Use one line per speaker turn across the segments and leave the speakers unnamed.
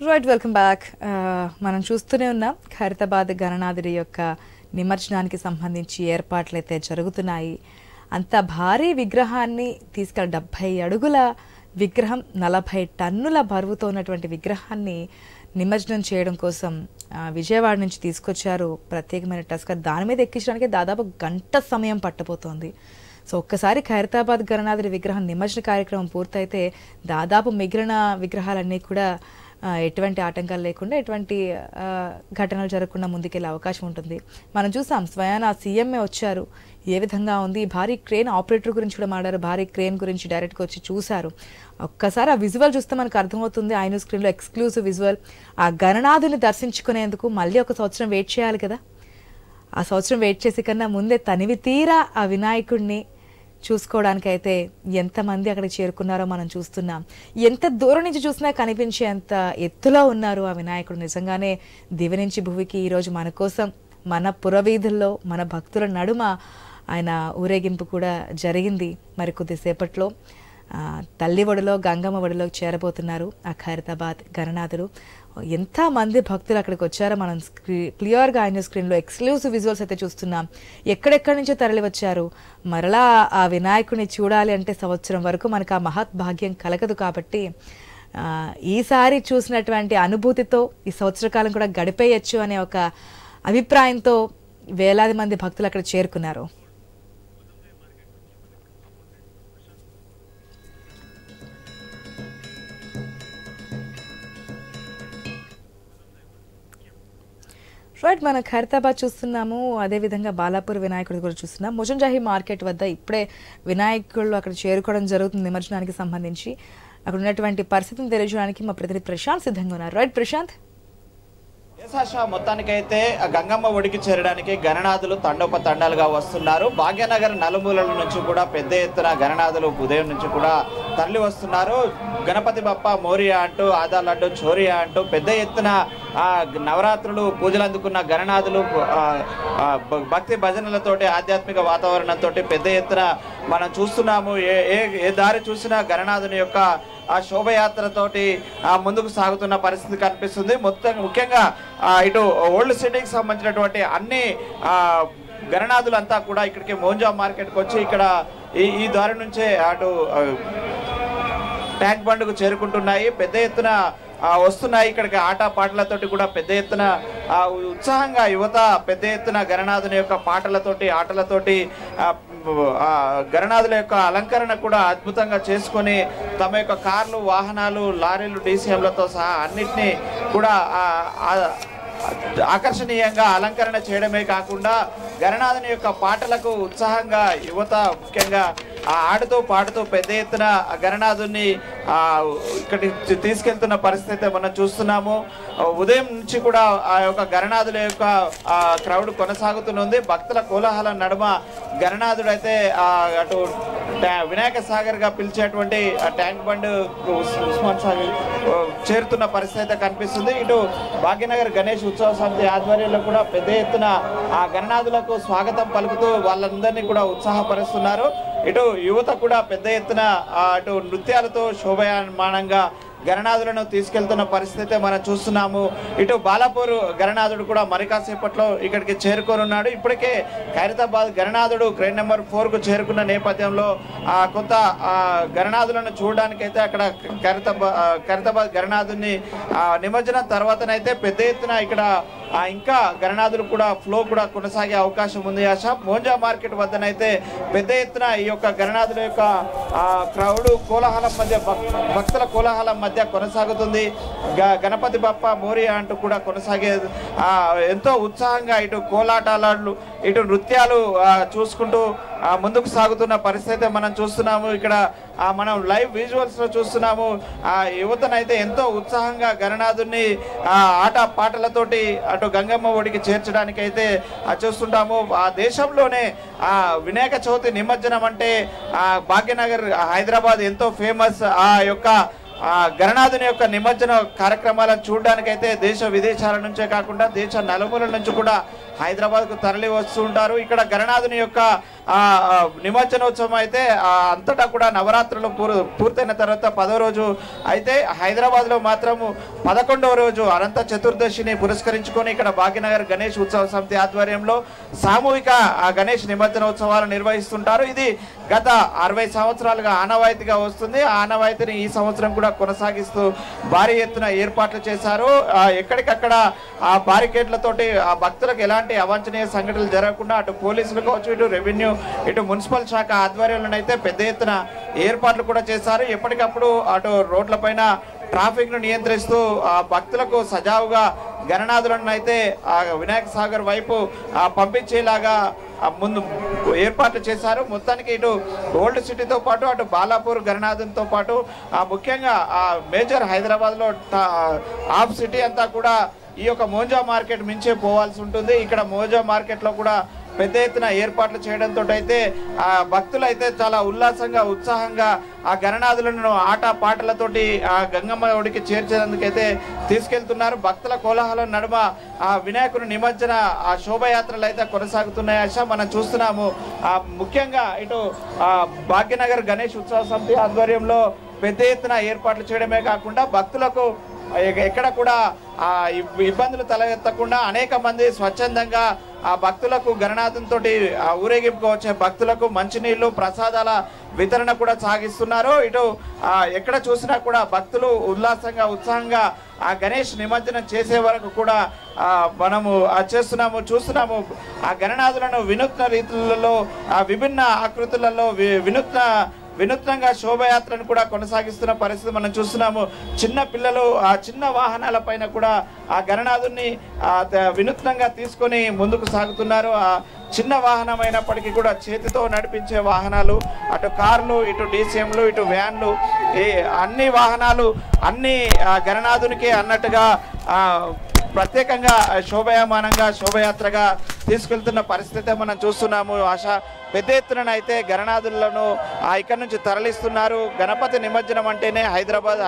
Right, welcome back. మనం చూస్తూనే ఉన్నాం ఖైరతాబాద్ గణనాథుడి యొక్క నిమజ్జనానికి సంబంధించి ఏర్పాట్లు అయితే జరుగుతున్నాయి. అంత భారీ విగ్రహాన్ని తీసుకెళ్ళి 70 అడుగుల విగ్రహం, 40 టన్నుల బరువుతో ఉన్నటువంటి విగ్రహాన్ని నిమజ్జనం చేయడం కోసం విజయవాడ నుంచి తీసుకొచ్చారు ప్రత్యేకమైన టస్కర్. దాని మీద ఎక్కించడానికి దాదాపు గంట సమయం పట్టబోతోంది. సో ఒక్కసారి ఖైరతాబాద్ గణనాథుడి విగ్రహం నిమజ్జన కార్యక్రమం పూర్తయితే దాదాపు మిగిలిన విగ్రహాలన్నీ కూడా ఎటువంటి ఆటంకాలు లేకుండా ఎటువంటి ఘటనలు జరగకుండా ముందుకెళ్ళే అవకాశం ఉంటుంది. మనం చూసాం స్వయాన సీఎంఏ వచ్చారు, ఏ విధంగా ఉంది. భారీ క్రేన్ ఆపరేటర్ గురించి కూడా మాట్లాడారు, భారీ క్రేన్ గురించి డైరెక్ట్గా వచ్చి చూశారు. ఒక్కసారి ఆ విజువల్ చూస్తే మనకు అర్థమవుతుంది. ఐ స్క్రీన్లో ఎక్స్క్లూజివ్ విజువల్. ఆ గణనాథుని దర్శించుకునేందుకు మళ్ళీ ఒక సంవత్సరం వెయిట్ చేయాలి కదా. ఆ సంవత్సరం వెయిట్ చేసి కన్నా ముందే తనివి తీరా ఆ వినాయకుడిని చూసుకోవడానికైతే ఎంతమంది అక్కడికి చేరుకున్నారో మనం చూస్తున్నాం. ఎంత దూరం నుంచి చూసినా కనిపించేంత ఎత్తులో ఉన్నారు ఆ వినాయకుడు. నిజంగానే దివి నుంచి భువికి ఈరోజు మన కోసం మన పురవీధుల్లో మన భక్తుల నడుమ ఆయన ఊరేగింపు కూడా జరిగింది. మరి కొద్దిసేపట్లో తల్లి ఒడిలో గంగమ్మ ఒడిలో చేరబోతున్నారు ఆ ఖైరతాబాద్ గణనాథుడు. ఎంతమంది భక్తులు అక్కడికి వచ్చారో మనం క్లియర్గా ఆయన స్క్రీన్లో ఎక్స్క్లూజివ్ విజువల్స్ అయితే చూస్తున్నాం. ఎక్కడెక్కడి నుంచో తరలి వచ్చారు. మరలా ఆ వినాయకుడిని చూడాలి అంటే సంవత్సరం వరకు మనకు ఆ మహత్ భాగ్యం కలగదు. కాబట్టి ఈసారి చూసినటువంటి అనుభూతితో ఈ సంవత్సర కాలం కూడా గడిపేయచ్చు అనే ఒక అభిప్రాయంతో వేలాది మంది భక్తులు అక్కడ చేరుకున్నారు. రైట్, మనం ఖైరతాబాద్ చూస్తున్నాము, అదేవిధంగా బాలాపూర్ వినాయకుడి కూడా చూస్తున్నాం. ముజంజాహి మార్కెట్ వద్ద ఇప్పుడే వినాయకుళ్ళు అక్కడ చేరుకోవడం జరుగుతుంది నిమజ్జనానికి సంబంధించి. అక్కడ ఉన్నటువంటి పరిస్థితిని తెలియజేయడానికి మా ప్రతినిధి ప్రశాంత్ సిద్ధంగా ఉన్నారు. రైట్ ప్రశాంత్.
మొత్తానికైతే గంగమ్మ ఒడికి చేరడానికి గణనాథులు తండోపతండాలుగా వస్తున్నారు. భాగ్యనగర్ నలుమూలల నుంచి కూడా పెద్ద ఎత్తున గణనాథులు ఉదయం నుంచి కూడా తరలి వస్తున్నారు. గణపతి బప్ప మోరియా అంటూ, ఆదా లడ్డు చోరియా అంటూ పెద్ద ఎత్తున నవరాత్రులు పూజలు అందుకున్న గణనాథులు భక్తి భజనలతోటి ఆధ్యాత్మిక వాతావరణంతో పెద్ద ఎత్తున మనం చూస్తున్నాము. ఏ దారి చూసినా గణనాథుని యొక్క ఆ శోభయాత్రతోటి ముందుకు సాగుతున్న పరిస్థితి కనిపిస్తుంది. ముఖ్యంగా ఇటు ఓల్డ్ సిటీకి సంబంధించినటువంటి అన్ని గణనాథులంతా కూడా ఇక్కడికి మోంజా మార్కెట్కి వచ్చి ఇక్కడ ఈ దారి నుంచే అటు ట్యాంక్ బండ్కు చేరుకుంటున్నాయి. పెద్ద ఎత్తున వస్తున్నాయి. ఇక్కడికి ఆట పాటలతోటి కూడా పెద్ద ఎత్తున ఉత్సాహంగా యువత పెద్ద ఎత్తున గణనాథుని యొక్క పాటలతోటి ఆటలతోటి గణనాథుల యొక్క అలంకరణ కూడా అద్భుతంగా చేసుకొని తమ యొక్క కార్లు, వాహనాలు, లారీలు, డీసీఎంలతో సహా అన్నిటినీ కూడా ఆకర్షణీయంగా అలంకరణ చేయడమే కాకుండా గణనాథుని యొక్క పాటలకు ఉత్సాహంగా యువత ముఖ్యంగా ఆడుతూ పాడుతూ పెద్ద ఎత్తున గణనాథుని ఇక్కడికి తీసుకెళ్తున్న పరిస్థితి మనం చూస్తున్నాము. ఉదయం నుంచి కూడా ఆ యొక్క గణనాథుల యొక్క క్రౌడ్ కొనసాగుతుంది. భక్తుల కోలాహలం నడుమ గణనాథుడు అయితే అటు వినాయక సాగర్ గా పిలిచేటువంటి ట్యాంక్ బండ్ ఉస్మాన్ సాగర్ చేరుతున్న పరిస్థితి అయితే కనిపిస్తుంది. ఇటు భాగ్యనగర్ గణేష్ ఉత్సవ సమితి ఆధ్వర్యంలో కూడా పెద్ద ఎత్తున ఆ గణనాథులకు స్వాగతం పలుకుతూ వాళ్ళందరినీ కూడా ఉత్సాహపరుస్తున్నారు. ఇటు యువత కూడా పెద్ద ఎత్తున అటు నృత్యాలతో శోభాయమానంగా గణనాథులను తీసుకెళ్తున్న పరిస్థితి మనం చూస్తున్నాము. ఇటు బాలాపూర్ గణనాథుడు కూడా మరి కాసేపట్లో ఇక్కడికి చేరుకోనున్నాడు. ఇప్పటికే ఖైరతాబాద్ గణనాథుడు క్రేన్ నెంబర్ 4కు చేరుకున్న నేపథ్యంలో కొంత గణనాథులను చూడడానికైతే అక్కడ ఖైరతాబాద్ గణనాథుని నిమజ్జనం తర్వాతనైతే పెద్ద ఎత్తున ఇక్కడ ఇంకా గణనాథులు కూడా ఫ్లో కూడా కొనసాగే అవకాశం ఉంది. మోంజా మార్కెట్ వద్దనైతే పెద్ద ఎత్తున ఈ యొక్క గణనాథుల యొక్క క్రౌడ్ కోలాహలం మధ్య భక్తుల కోలాహలం మధ్య కొనసాగుతుంది. గణపతి బప్ప మోరియా అంటూ కూడా కొనసాగే ఎంతో ఉత్సాహంగా ఇటు కోలాటాలు, ఇటు నృత్యాలు చూసుకుంటూ ముందుకు సాగుతున్న పరిస్థితి మనం చూస్తున్నాము. ఇక్కడ మనం లైవ్ విజువల్స్ లో చూస్తున్నాము. ఆ యువతనైతే ఎంతో ఉత్సాహంగా గణనాథుని ఆట పాటలతోటి అటు గంగమ్మ ఒడికి చేర్చడానికి అయితే చూస్తుంటాము. ఆ దేశంలోనే వినాయక చవితి నిమజ్జనం అంటే భాగ్యనగర్ హైదరాబాద్ ఎంతో ఫేమస్. ఆ యొక్క గణనాథుని యొక్క నిమజ్జన కార్యక్రమాలను చూడడానికైతే దేశ విదేశాల నుంచే కాకుండా దేశ నలుమూలల నుంచి కూడా హైదరాబాద్కు తరలి వస్తూ ఉంటారు. ఇక్కడ గణనాథుని యొక్క నిమజ్జనోత్సవం అయితే అంతటా కూడా నవరాత్రులు పూర్తయిన తర్వాత 10వ రోజు అయితే హైదరాబాద్లో మాత్రము 11వ రోజు అనంత చతుర్దశిని పురస్కరించుకొని ఇక్కడ భాగ్యనగర్ గణేష్ ఉత్సవ సమితి ఆధ్వర్యంలో సామూహిక గణేష్ నిమజ్జనోత్సవాలు నిర్వహిస్తుంటారు. ఇది గత 60 సంవత్సరాలుగా ఆనవాయితీగా వస్తుంది. ఆ ఆనవాయితీని ఈ సంవత్సరం కూడా కొనసాగిస్తూ భారీ ఎత్తున ఏర్పాట్లు చేశారు. ఎక్కడికక్కడ ఆ బారికేడ్లతోటి ఆ భక్తులకు ఎలాంటి అవాంఛనీయ సంఘటనలు జరగకుండా అటు పోలీసులు కావచ్చు, ఇటు రెవెన్యూ, ఇటు మున్సిపల్ శాఖ ఆధ్వర్యంలోనైతే పెద్ద ఎత్తున ఏర్పాట్లు కూడా చేశారు. ఎప్పటికప్పుడు అటు రోడ్లపైన ట్రాఫిక్ ను నియంత్రిస్తూ భక్తులకు సజావుగా గణనాథులను అయితే వినాయక సాగర్ వైపు పంపించేలాగా ముందు ఏర్పాట్లు చేశారు. మొత్తానికి ఇటు ఓల్డ్ సిటీతో పాటు అటు బాలాపూర్ గణనాథంతో పాటు ముఖ్యంగా మేజర్ హైదరాబాద్లో హాఫ్ సిటీ అంతా కూడా ఈ యొక్క మోంజా మార్కెట్ మించే పోవాల్సి ఉంటుంది. ఇక్కడ మోంజా మార్కెట్లో కూడా పెద్ద ఎత్తున ఏర్పాట్లు చేయడంతో అయితే భక్తులు అయితే చాలా ఉల్లాసంగా ఉత్సాహంగా ఆ గణనాథులను ఆట పాటలతోటి ఆ గంగమ్మ ఒడికి చేర్చేందుకైతే తీసుకెళ్తున్నారు. భక్తుల కోలాహలం నడుమ ఆ వినాయకుని నిమజ్జన ఆ శోభయాత్రలు అయితే కొనసాగుతున్నాయి. ఆశ మనం చూస్తున్నాము. ముఖ్యంగా ఇటు భాగ్యనగర్ గణేష్ ఉత్సవ సమితి ఆధ్వర్యంలో పెద్ద ఎత్తున ఏర్పాట్లు చేయడమే కాకుండా భక్తులకు ఎక్కడ కూడా ఇబ్బందులు తలెత్తకుండా అనేక మంది స్వచ్ఛందంగా ఆ భక్తులకు గణనాథంతో ఊరేగింపుకు వచ్చే భక్తులకు మంచినీళ్లు ప్రసాదాల వితరణ కూడా సాగిస్తున్నారు. ఇటు ఎక్కడ చూసినా కూడా భక్తులు ఉల్లాసంగా ఉత్సాహంగా ఆ గణేష్ నిమజ్జనం చేసే వరకు కూడా మనము చూస్తున్నాము. ఆ గణనాథులను వినూత్న రీతులలో విభిన్న ఆకృతులలో వినూత్నంగా శోభయాత్రను కూడా కొనసాగిస్తున్న పరిస్థితి మనం చూస్తున్నాము. చిన్న పిల్లలు ఆ చిన్న వాహనాల పైన కూడా ఆ గణనాథుని వినూత్నంగా తీసుకొని ముందుకు సాగుతున్నారు. ఆ చిన్న వాహనం అయినప్పటికీ కూడా చేతితో నడిపించే వాహనాలు, అటు కార్లు, ఇటు డీసీఎంలు, ఇటు వ్యాన్లు, అన్ని వాహనాలు అన్ని గణనాథునికి అన్నట్టుగా ప్రత్యేకంగా శోభయాత్రగా తీసుకెళ్తున్న పరిస్థితి మనం చూస్తున్నాము. ఆశ పెద్ద ఎత్తున అయితే గణనాథులను ఇక్కడి నుంచి తరలిస్తున్నారు. గణపతి నిమజ్జనం అంటేనే హైదరాబాద్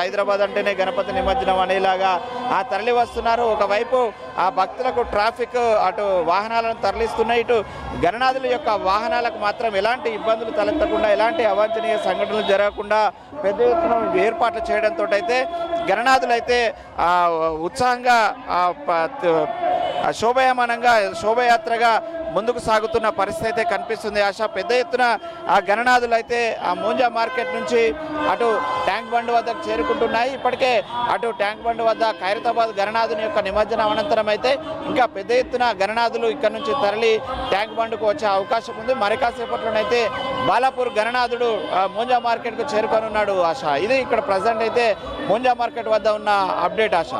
అంటేనే గణపతి నిమజ్జనం అనేలాగా తరలి వస్తున్నారు. ఒకవైపు ఆ భక్తులకు ట్రాఫిక్ అటు వాహనాలను తరలిస్తున్నాయి, ఇటు గణనాథుల యొక్క వాహనాలకు మాత్రం ఎలాంటి ఇబ్బందులు తలెత్తకుండా ఎలాంటి అవాంఛనీయ సంఘటనలు జరగకుండా పెద్ద ఎత్తున ఏర్పాట్లు చేయడంతో అయితే గణనాథులు అయితే ఉత్సాహంగా శోభయాత్రగా ముందుకు సాగుతున్న పరిస్థితి అయితే కనిపిస్తుంది. ఆశ పెద్ద ఎత్తున ఆ గణనాథులు అయితే ఆ మోంజా మార్కెట్ నుంచి అటు ట్యాంక్ బండ్ వద్దకు చేరుకుంటున్నాయి. ఇప్పటికే అటు ట్యాంక్ బండ్ వద్ద ఖైరతాబాద్ గణనాథుని యొక్క నిమజ్జనం అనంతరం అయితే ఇంకా పెద్ద ఎత్తున గణనాథులు ఇక్కడ నుంచి తరలి ట్యాంక్ బండ్కు వచ్చే అవకాశం ఉంది. మరి కాసేపట్లోనైతే బాలాపూర్ గణనాథుడు మోంజా మార్కెట్కు చేరుకొనున్నాడు. ఆశ ఇది ఇక్కడ ప్రజెంట్ అయితే మోంజా మార్కెట్ వద్ద ఉన్న అప్డేట్. ఆశ